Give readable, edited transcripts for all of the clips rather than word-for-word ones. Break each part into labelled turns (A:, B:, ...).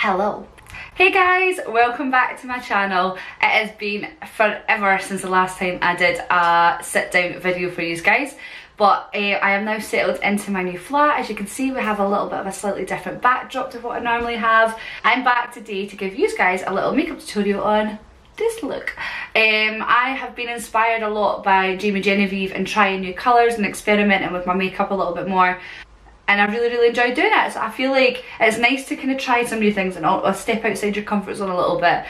A: Hello. Hey guys, welcome back to my channel. It has been forever since the last time I did a sit down video for you guys, but I am now settled into my new flat. As you can see, we have a little bit of a slightly different backdrop to what I normally have. I'm back today to give you guys a little makeup tutorial on this look. I have been inspired a lot by Jamie Genevieve and trying new colours and experimenting with my makeup a little bit more. And I really enjoy doing it, so I feel like it's nice to kind of try some new things and step outside your comfort zone a little bit.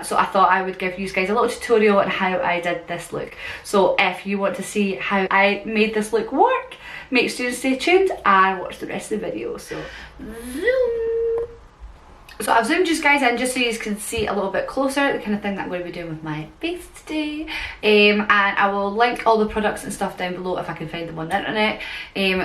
A: So I thought I would give you guys a little tutorial on how I did this look. So if you want to see how I made this look work, make sure to stay tuned and watch the rest of the video. So zoom. So I've zoomed you guys in just so you can see a little bit closer the kind of thing that I'm going to be doing with my face today. And I will link all the products and stuff down below if I can find them on the internet,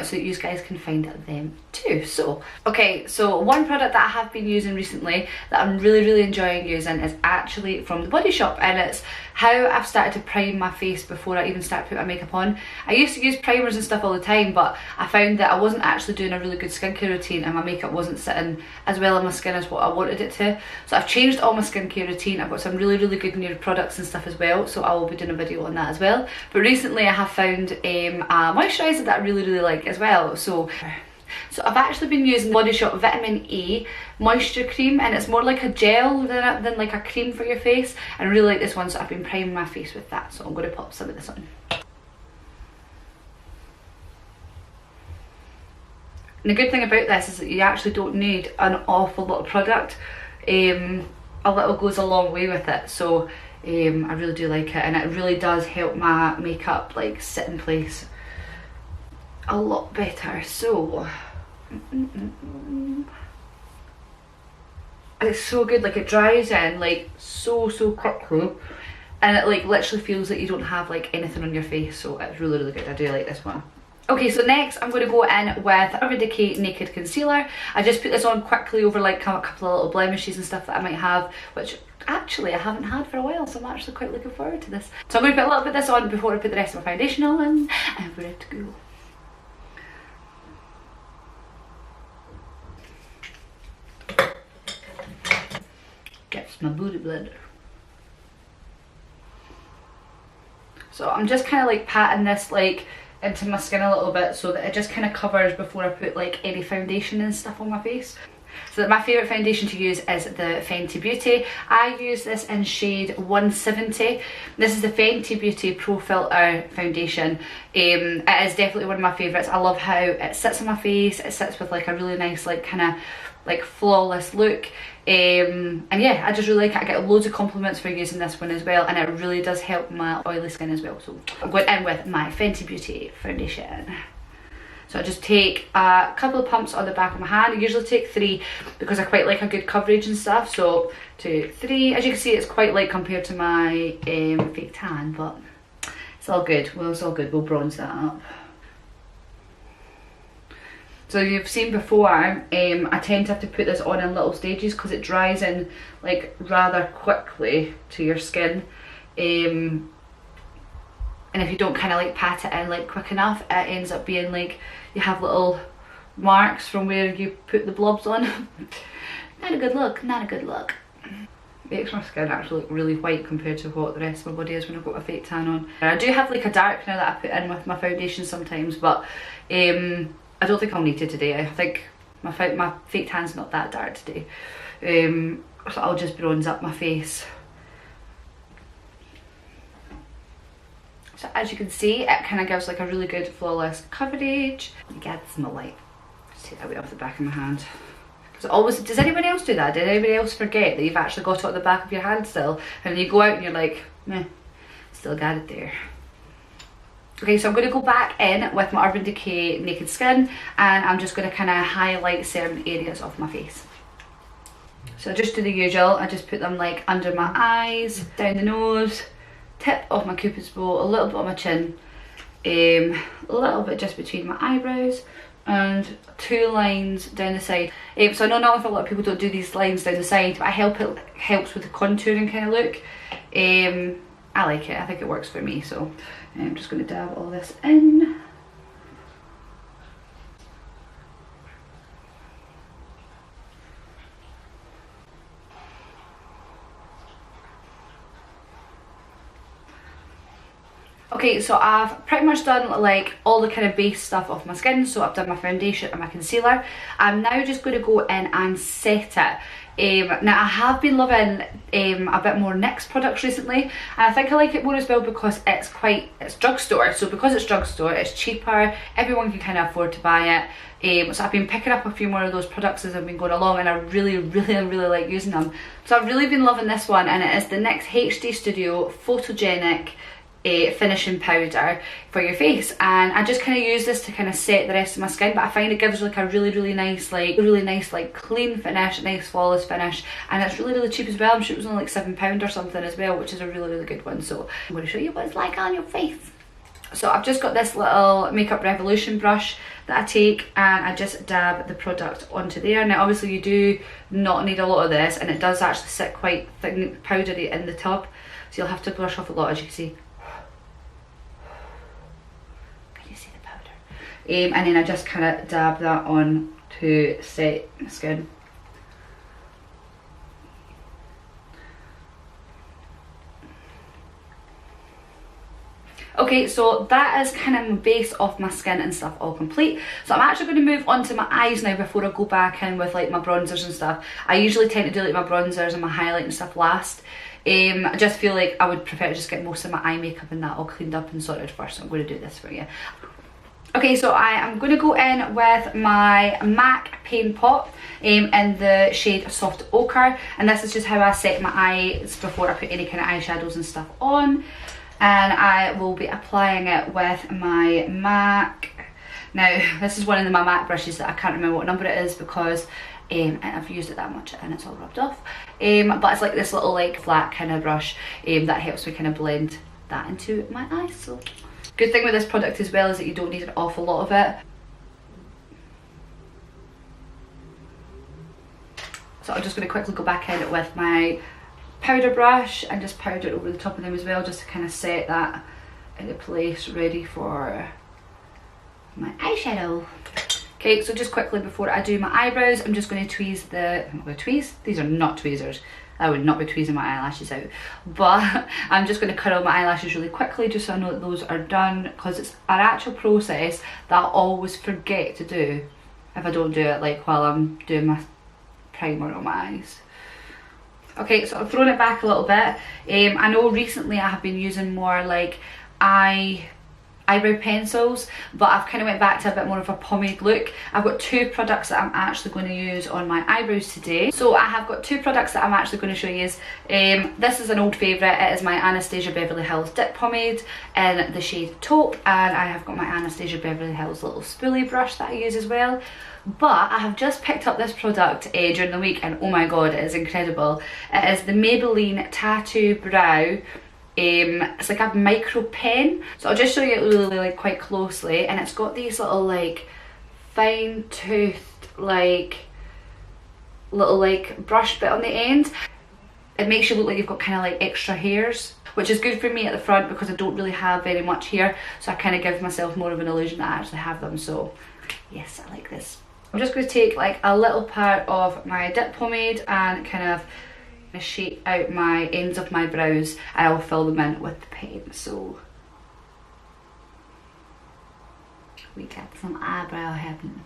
A: so that you guys can find them too. So, okay, so one product that I have been using recently that I'm really enjoying using is actually from the Body Shop, and it's how I've started to prime my face before I even start putting my makeup on. I used to use primers and stuff all the time, but I found that I wasn't actually doing a really good skincare routine and my makeup wasn't sitting as well on my skin as what I wanted it to. So I've changed all my skincare routine. I've got some really good new products and stuff as well, so I will be doing a video on that as well. But recently I have found a moisturiser that I really like as well. So I've actually been using Body Shop Vitamin A moisture cream, and it's more like a gel than like a cream for your face, and I really like this one, so I've been priming my face with that. So I'm going to pop some of this on. And the good thing about this is that you actually don't need an awful lot of product. A little goes a long way with it, so I really do like it, and it really does help my makeup like sit in place a lot better. So it's so good, like it dries in like so quickly, and it like literally feels like you don't have like anything on your face, so it's really good. I do like this one. Okay, so next I'm going to go in with Urban Decay Naked Concealer. I just put this on quickly over like a couple of little blemishes and stuff that I might have, which actually I haven't had for a while, so I'm actually quite looking forward to this. So I'm going to put a little bit of this on before I put the rest of my foundation on, and I'm ready to go. Gets my booty blender. So I'm just kind of like patting this like into my skin a little bit so that it just kind of covers before I put like any foundation and stuff on my face. So my favourite foundation to use is the Fenty Beauty. I use this in shade 170. This is the Fenty Beauty Pro Filter foundation. It is definitely one of my favourites. I love how it sits on my face. It sits with like a really nice like kind of like flawless look. And yeah, I just really like it. I get loads of compliments for using this one as well, and it really does help my oily skin as well. So I'm going in with my Fenty Beauty foundation. So I just take a couple of pumps on the back of my hand. I usually take 3 because I quite like a good coverage and stuff. So 2, 3. As you can see, it's quite light compared to my fake tan, but it's all good. Well, it's all good. We'll bronze that up. So you've seen before, I tend to have to put this on in little stages because it dries in like rather quickly to your skin. And if you don't kind of like pat it in like quick enough, it ends up being like you have little marks from where you put the blobs on. Not a good look, not a good look. Makes my skin actually look really white compared to what the rest of my body is when I've got a fake tan on. And I do have like a dark now that I put in with my foundation sometimes, but I don't think I'll need to today. I think my fake tan's not that dark today. So I'll just bronze up my face. So as you can see, it kind of gives like a really good flawless coverage. You get some light. Just take that way off the back of my hand. Because always, does anybody else do that? Did anybody else forget that you've actually got it on the back of your hand still? And then you go out and you're like, meh, still got it there. Okay, so I'm going to go back in with my Urban Decay Naked Skin, and I'm just going to kind of highlight certain areas of my face. So I just do the usual. I just put them like under my eyes, down the nose, tip of my cupid's bow, a little bit on my chin, a little bit just between my eyebrows, and 2 lines down the side. So I know not a lot of people don't do these lines down the side, but it helps with the contouring kind of look. I like it. I think it works for me. So I'm just going to dab all this in. Okay, so I've pretty much done like all the kind of base stuff off my skin. So I've done my foundation and my concealer. I'm now just going to go in and set it. Now I have been loving a bit more NYX products recently, and I think I like it more as well because it's drugstore. So because it's drugstore, it's cheaper, everyone can kind of afford to buy it. So I've been picking up a few more of those products as I've been going along, and I really like using them. So I've really been loving this one, and it is the NYX HD Studio Photogenic finishing powder for your face, and I just kind of use this to kind of set the rest of my skin, but I find it gives like a really nice like clean finish, a nice flawless finish, and it's really cheap as well. I'm sure it was only like £7 or something as well, which is a really good one. So I'm going to show you what it's like on your face. So I've just got this little Makeup Revolution brush that I take, and I just dab the product onto there. Now obviously you do not need a lot of this, and it does actually sit quite thick powdery in the tub, so you'll have to brush off a lot, as you can see. And then I just kind of dab that on to set my skin. Okay, so that is kind of my base of my skin and stuff all complete. So I'm actually going to move on to my eyes now before I go back in with like my bronzers and stuff. I usually tend to do like my bronzers and my highlight and stuff last. I just feel like I would prefer to just get most of my eye makeup and that all cleaned up and sorted first. So I'm going to do this for you. Okay, so I am going to go in with my MAC Paint Pot in the shade Soft Ochre, and this is just how I set my eyes before I put any kind of eyeshadows and stuff on. And I will be applying it with my MAC. Now, this is one of my MAC brushes that I can't remember what number it is because I've used it that much and it's all rubbed off. But it's like this little like flat kind of brush that helps me kind of blend that into my eyes. So good thing with this product as well is that you don't need an awful lot of it. So I'm just going to quickly go back in with my powder brush and just powder it over the top of them as well, just to kind of set that into place, ready for my eyeshadow. Okay, so just quickly before I do my eyebrows, I'm just going to tweeze these are not tweezers. I would not be tweezing my eyelashes out, but I'm just going to curl my eyelashes really quickly just so I know that those are done, because it's an actual process that I always forget to do if I don't do it like while I'm doing my primer on my eyes. Okay, so I've thrown it back a little bit. I know recently I have been using more like eyebrow pencils, but I've kind of went back to a bit more of a pomade look. I've got two products that I'm actually going to use on my eyebrows today. So I have got two products that I'm actually going to show you. This is an old favourite. It is my Anastasia Beverly Hills Dip Pomade in the shade Taupe, and I have got my Anastasia Beverly Hills little spoolie brush that I use as well. But I have just picked up this product during the week, and oh my god, it is incredible. It is the Maybelline Tattoo Brow. It's like a micro pen, so I'll just show you it really like quite closely, and it's got these little like fine toothed like little like brush bit on the end. It makes you look like you've got kind of like extra hairs, which is good for me at the front because I don't really have very much hair, so I kind of give myself more of an illusion that I actually have them. So yes, I like this. I'm just going to take like a little part of my dip pomade and kind of shape out my ends of my brows, and I will fill them in with the pen. So we got some eyebrow happening.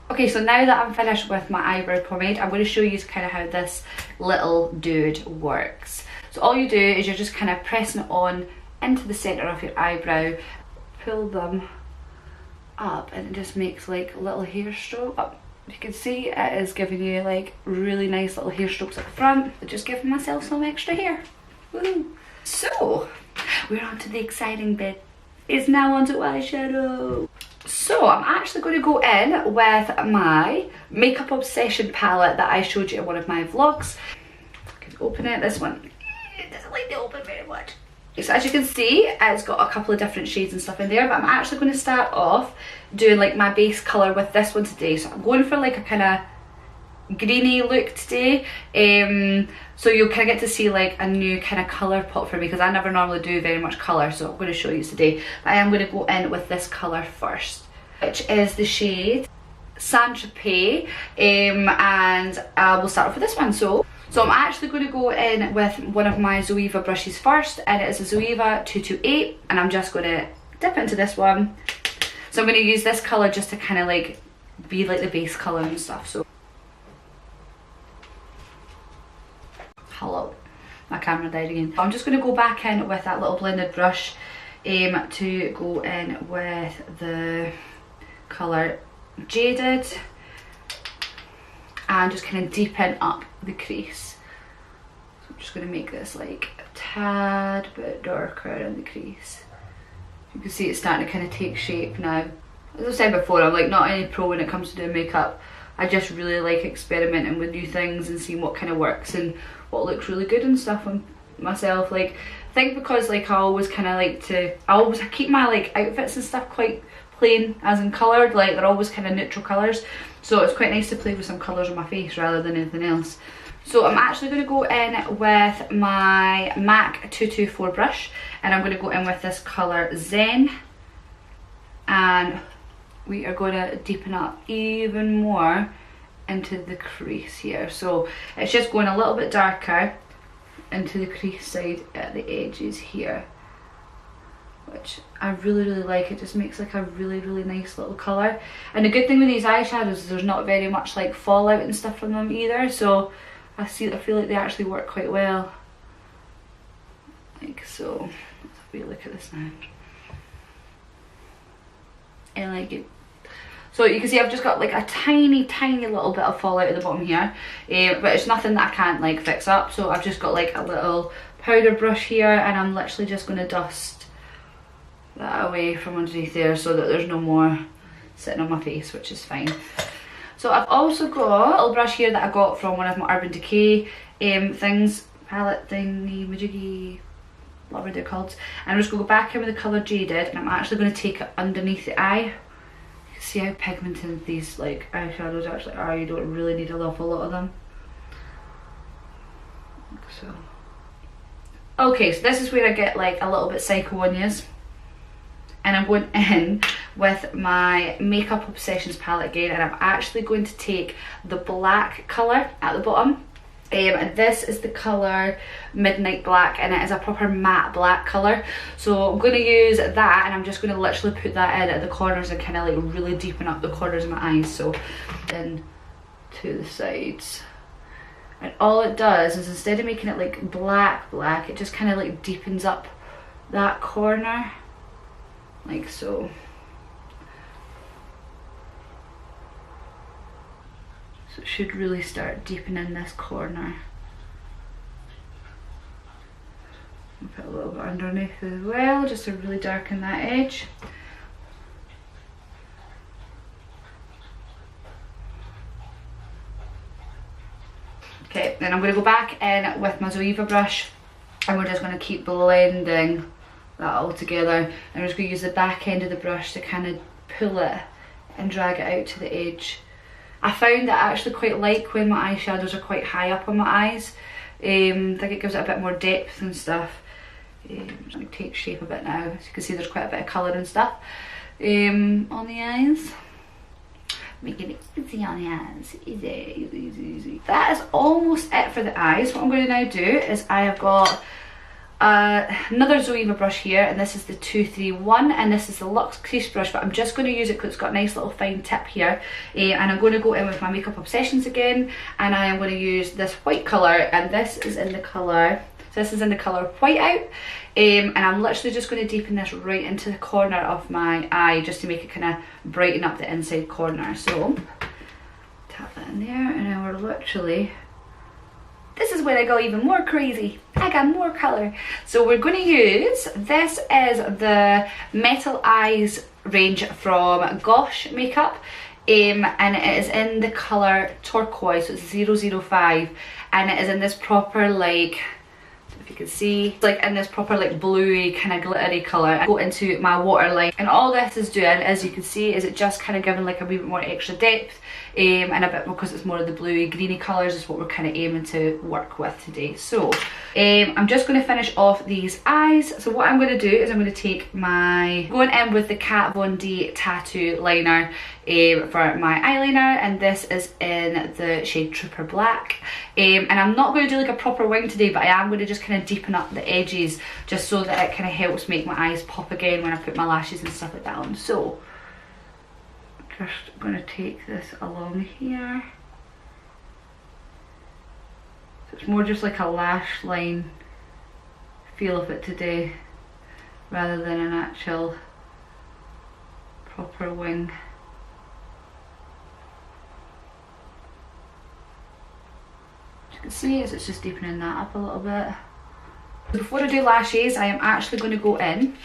A: Okay, so now that I'm finished with my eyebrow pomade, I'm going to show you kind of how this little dude works. So all you do is you're just kind of pressing it on into the centre of your eyebrow, pull them up, and it just makes like little hair strokes. You can see it is giving you like really nice little hair strokes at the front. Just giving myself some extra hair. Woo! So we're on to the exciting bit. It's now onto eyeshadow. So I'm actually going to go in with my Makeup Obsession palette that I showed you in one of my vlogs. I can open it. This one, it doesn't like to open very much. So as you can see, it's got a couple of different shades and stuff in there, but I'm actually going to start off doing like my base colour with this one today. So I'm going for like a kind of greeny look today, so you'll kind of get to see like a new kind of colour pop for me, because I never normally do very much colour, so I'm going to show you today. But I am going to go in with this colour first, which is the shade Saint-Tropez, and we'll start off with this one. So I'm actually going to go in with one of my Zoeva brushes first, and it is a Zoeva 228, and I'm just going to dip into this one. So I'm going to use this colour just to kind of like be like the base colour and stuff. So hello, my camera died again. I'm just going to go back in with that little blended brush to go in with the colour Jaded and just kind of deepen up the crease. So I'm just going to make this like a tad bit darker in the crease. You can see it's starting to kind of take shape now. As I said before, I'm like not any pro when it comes to doing makeup. I just really like experimenting with new things and seeing what kind of works and what looks really good and stuff on myself. Like I think because like I always kind of like to, I keep my like outfits and stuff quite plain as in coloured, like they're always kind of neutral colours, so it's quite nice to play with some colours on my face rather than anything else. So I'm actually going to go in with my MAC 224 brush, and I'm going to go in with this colour Zen, and we are going to deepen up even more into the crease here. So it's just going a little bit darker into the crease side at the edges here, which I really like. It just makes like a really nice little colour. And the good thing with these eyeshadows is there's not very much like fallout and stuff from them either, so I feel like they actually work quite well. Like so. Let's have a wee look at this now. I like it. So you can see I've just got like a tiny little bit of fallout at the bottom here, but it's nothing that I can't like fix up. So I've just got like a little powder brush here, and I'm literally just going to dust that away from underneath there so that there's no more sitting on my face, which is fine. So I've also got a little brush here that I got from one of my Urban Decay things, palette thingy majiggy, whatever they're called, and I'm just going to go back in with the colour Jaded, and I'm actually going to take it underneath the eye. You can see how pigmented these like eyeshadows actually are. You don't really need an awful lot of them. So okay, so this is where I get like a little bit psycho on yous. And I'm going in with my Makeup Obsessions palette again, and I'm actually going to take the black colour at the bottom, and this is the colour Midnight Black, and it is a proper matte black colour. So I'm going to use that, and I'm just going to literally put that in at the corners and kind of like really deepen up the corners of my eyes, so then to the sides. And all it does is instead of making it like black, it just kind of like deepens up that corner. Like so. So it should really start deepening this corner. I'll put a little bit underneath as well, just to really darken that edge. Okay, then I'm going to go back in with my Zoeva brush, and we're just going to keep blending that all together. I'm just going to use the back end of the brush to kind of pull it and drag it out to the edge. I found that I actually quite like when my eyeshadows are quite high up on my eyes. I think it gives it a bit more depth and stuff. I'm just going to take shape a bit now. As you can see, there's quite a bit of colour and stuff on the eyes. Making it easy on the eyes. Easy. That is almost it for the eyes. What I'm going to now do is I have got another Zoeva brush here, and this is the 231, and this is the Luxe Crease brush, but I'm just going to use it because it's got a nice little fine tip here, and I'm going to go in with my Makeup Obsessions again, and I am going to use this white colour, and this is in the colour, so this is in the colour White Out, and I'm literally just going to deepen this right into the corner of my eye just to make it kind of brighten up the inside corner. So tap that in there, and now we're literally, this is where I go even more crazy. I got more colour. So we're going to use, this is the Metal Eyes range from Gosh Makeup, and it is in the colour Turquoise, so it's 005, and it is in this proper like, if You can see it's like in this proper like bluey kind of glittery colour. I go into my waterline, and all this is doing, as you can see, is it just kind of giving like a wee bit more extra depth, and a bit more, because it's more of the bluey greeny colours is what we're kind of aiming to work with today. So I'm just going to finish off these eyes. So what I'm going to do is I'm going to take my, going in with the Kat Von D tattoo liner for my eyeliner, and this is in the shade Trooper Black, and I'm not going to do like a proper wing today, but I am going to just kind of deepen up the edges just so that it kind of helps make my eyes pop again when I put my lashes and stuff like that on. So just going to take this along here, so it's more just like a lash line feel of it today rather than an actual proper wing. Can see is it's just deepening that up a little bit. Before I do lashes, I am actually going to go in.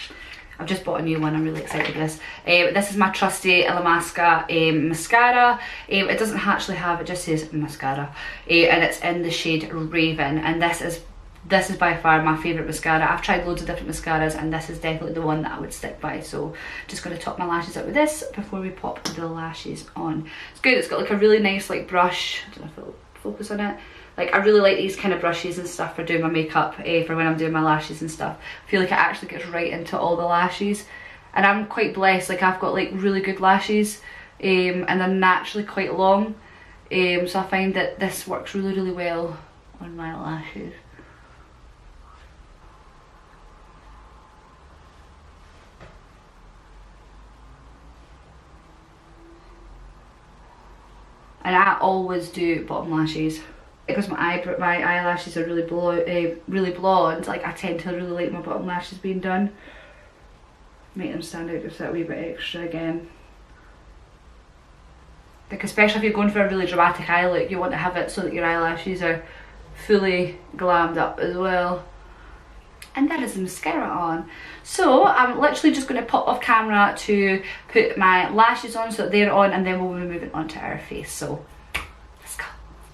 A: I've just bought a new one, I'm really excited for this. This is my trusty Illamasqua mascara. It doesn't actually have, it just says mascara, and it's in the shade Raven, and this is by far my favourite mascara. I've tried loads of different mascaras, and this is definitely the one that I would stick by. So just going to top my lashes up with this before we pop the lashes on. It's good, it's got like a really nice like brush. I don't know if it'll focus on it. Like, I really like these kind of brushes and stuff for doing my makeup, for when I'm doing my lashes and stuff. I feel like it actually gets right into all the lashes, and I'm quite blessed. Like, I've got like really good lashes, and they're naturally quite long, so I find that this works really, really well on my lashes. And I always do bottom lashes. Because my eyelashes are really blonde, like I tend to really like my bottom lashes being done. Make them stand out just that wee bit extra again. Like, especially if you're going for a really dramatic eye look, you want to have it so that your eyelashes are fully glammed up as well. And that is the mascara on. So I'm literally just going to pop off camera to put my lashes on so that they're on, and then we'll be moving on to our face. So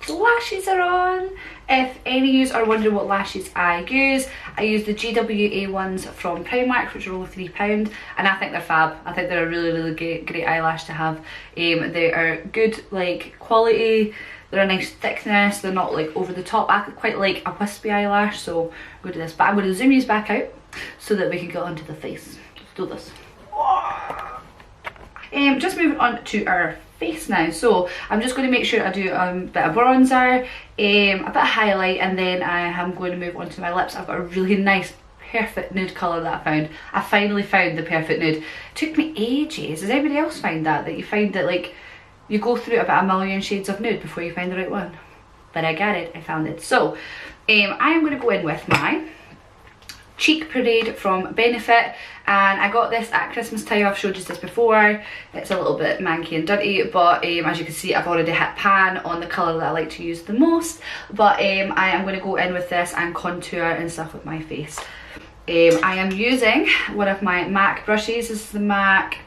A: the lashes are on. If any of you are wondering what lashes I use the GWA ones from Primark, which are only £3, and I think they're fab. I think they're a really, really great eyelash to have. They are good like quality, they're a nice thickness, they're not like over the top. I quite like a wispy eyelash, so I'm going to do this. But I'm going to zoom these back out so that we can get onto the face. Let's do this. Just moving on to our face now. So I'm just going to make sure I do a bit of bronzer, a bit of highlight, and then I am going to move on to my lips. I've got a really nice perfect nude colour that I found. I finally found the perfect nude. It took me ages. Does anybody else find that you find that like you go through about a million shades of nude before you find the right one? But I got it, I found it. So I am going to go in with my Cheek Parade from Benefit, and I got this at Christmas time. I've showed you this before. It's a little bit manky and dirty, but as you can see, I've already hit pan on the colour that I like to use the most. But I am going to go in with this and contour and stuff with my face. I am using one of my MAC brushes. This is the MAC,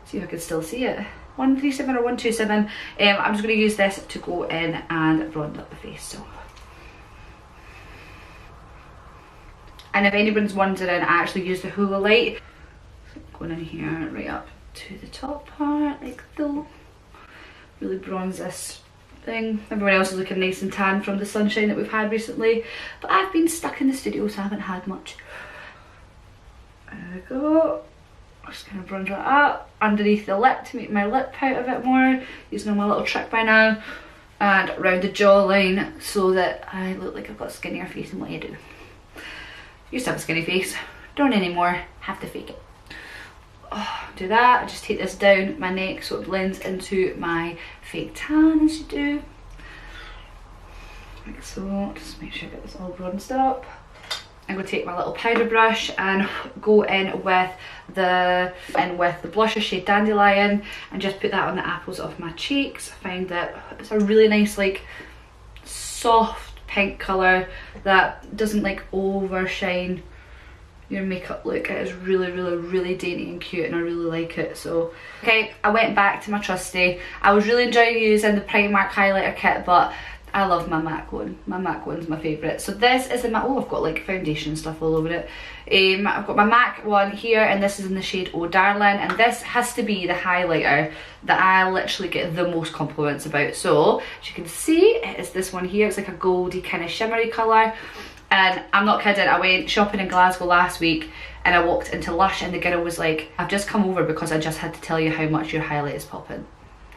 A: see if I can still see it, 137 or 127. I'm just going to use this to go in and bronze up the face. So. And if anyone's wondering, I actually use the Hula light. So going in here right up to the top part, like so. Really bronze this thing. Everyone else is looking nice and tan from the sunshine that we've had recently. But I've been stuck in the studio, so I haven't had much. There we go. I'm just going to bronze that up underneath the lip to make my lip pout a bit more. Using my little trick by now. And around the jawline so that I look like I've got a skinnier face than what I do. Used to have a skinny face, don't anymore, have to fake it. Oh, do that, I just take this down my neck so it blends into my fake tan as you do. Like so, just make sure I get this all bronzed up. I'm going to take my little powder brush and go in with the blusher shade Dandelion and just put that on the apples of my cheeks. I find that it's a really nice like soft pink colour that doesn't like overshine your makeup look. It is really, really, really dainty and cute, and I really like it. So okay, I went back to my trusty. I was really enjoying using the Primark highlighter kit, but I love my MAC one. My MAC one's my favourite. So this is the MAC, oh, I've got like foundation stuff all over it. I've got my MAC one here, and this is in the shade Oh Darling, and this has to be the highlighter that I literally get the most compliments about. So as you can see, it's this one here. It's like a goldy kind of shimmery colour, and I'm not kidding, I went shopping in Glasgow last week and I walked into Lush and the girl was like, I've just come over because I just had to tell you how much your highlight is popping.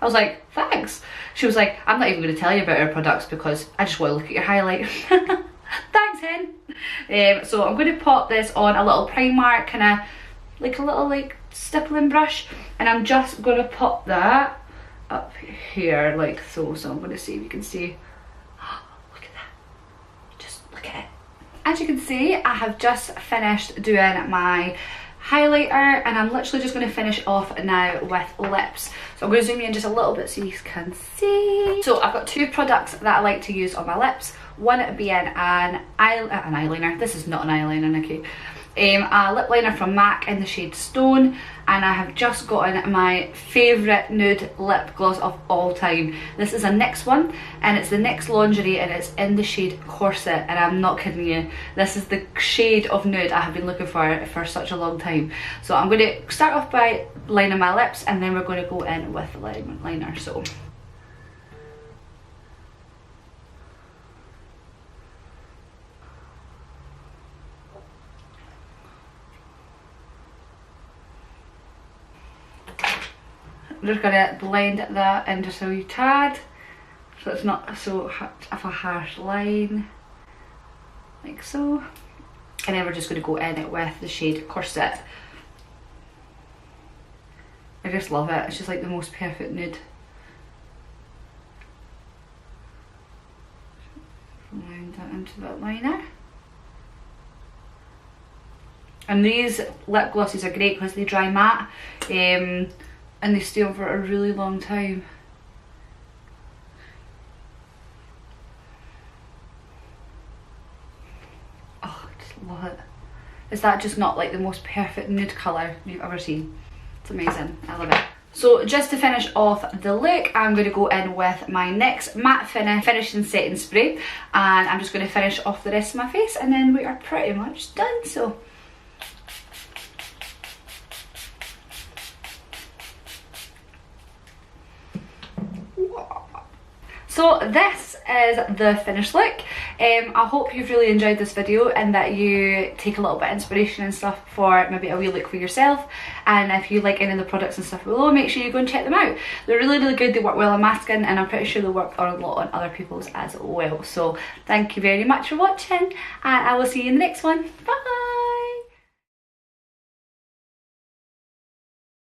A: I was like, thanks. She was like, I'm not even going to tell you about our products because I just want to look at your highlight. Thanks, hen. So I'm going to pop this on a little Primark, kind of like a little like stippling brush, and I'm just going to pop that up here like so. So I'm going to see if you can see. Look at that. Just look at it. As you can see, I have just finished doing my highlighter, and I'm literally just going to finish off now with lips. So I'm going to zoom in just a little bit so you can see. So I've got two products that I like to use on my lips. One being an eyeliner. This is not an eyeliner, Nikki. A lip liner from MAC in the shade Stone, and I have just gotten my favourite nude lip gloss of all time. This is a NYX one, and it's the NYX Lingerie, and it's in the shade Corset, and I'm not kidding you, this is the shade of nude I have been looking for such a long time. So I'm going to start off by lining my lips, and then we're going to go in with the liner. So I'm just going to blend that in just a wee tad, so it's not so of a harsh line, like so. And then we're just going to go in it with the shade Corset. I just love it, it's just like the most perfect nude. Blend that into that liner. And these lip glosses are great because they dry matte, and they stay on for a really long time. Oh, I just love it. Is that just not like the most perfect nude colour you've ever seen? It's amazing, I love it. So just to finish off the look, I'm going to go in with my NYX Matte Finish and Setting Spray, and I'm just going to finish off the rest of my face, and then we are pretty much done. So this is the finished look. I hope you've really enjoyed this video and that you take a little bit of inspiration and stuff for maybe a wee look for yourself. And if you like any of the products and stuff below, make sure you go and check them out. They're really, really good. They work well on my skin, and I'm pretty sure they work a lot on other people's as well. So thank you very much for watching, and I will see you in the next one. Bye!